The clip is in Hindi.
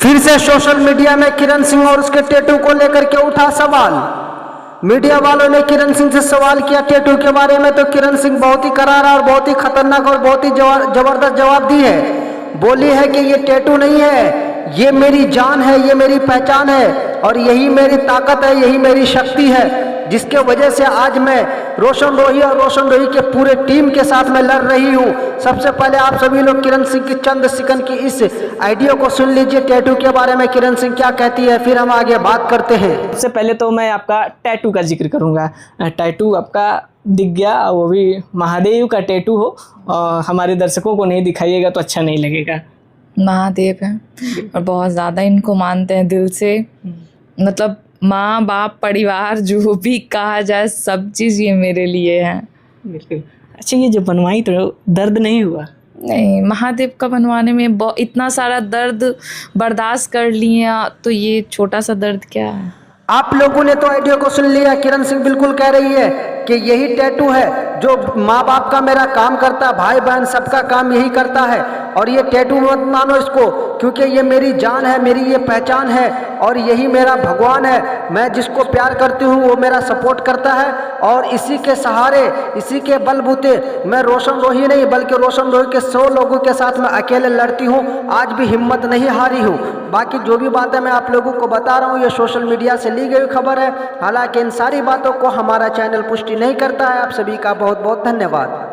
फिर से सोशल मीडिया में किरण सिंह और उसके टैटू को लेकर के उठा सवाल। मीडिया वालों ने किरण सिंह से सवाल किया टैटू के बारे में, तो किरण सिंह बहुत ही करारा और बहुत ही खतरनाक और बहुत ही जबरदस्त जवाब दी है। बोली है कि ये टैटू नहीं है, ये मेरी जान है, ये मेरी पहचान है और यही मेरी ताकत है, यही मेरी शक्ति है, जिसके वजह से आज मैं रोशन रोही और रोशन रोही के पूरे टीम के साथ में लड़ रही हूँ। सबसे पहले आप सभी लोग किरण सिंह की चंद सेकंड की इस आइडिया को सुन लीजिए टैटू के बारे में किरण सिंह क्या कहती है, फिर हम आगे बात करते हैं। सबसे पहले तो मैं आपका टैटू का जिक्र करूंगा। टैटू आपका दिख गया, वो भी महादेव का टैटू हो, और हमारे दर्शकों को नहीं दिखाइएगा तो अच्छा नहीं लगेगा। महादेव है और बहुत ज़्यादा इनको मानते हैं दिल से। मतलब माँ बाप परिवार जो भी कहा जाए सब चीज़ ये मेरे लिए है। बिल्कुल। अच्छा, ये जो बनवाई तो दर्द नहीं हुआ? नहीं, महादेव का बनवाने में इतना सारा दर्द बर्दाश्त कर लिए, तो ये छोटा सा दर्द क्या है। आप लोगों ने तो आइडिया को सुन लिया। किरण सिंह बिल्कुल कह रही है कि यही टैटू है जो माँ बाप का मेरा काम करता है, भाई बहन सबका काम यही करता है। और ये टैटू मत मानो इसको, क्योंकि ये मेरी जान है, मेरी ये पहचान है और यही मेरा भगवान है। मैं जिसको प्यार करती हूँ वो मेरा सपोर्ट करता है और इसी के सहारे, इसी के बलबूते मैं रोशन रोही नहीं बल्कि रोशन रोही के 100 लोगों के साथ मैं अकेले लड़ती हूँ। आज भी हिम्मत नहीं हारी हूँ। बाकी जो भी बातें मैं आप लोगों को बता रहा हूँ ये सोशल मीडिया से ली गई खबर है। हालांकि इन सारी बातों को हमारा चैनल पुष्टि नहीं करता है। आप सभी का बहुत बहुत धन्यवाद।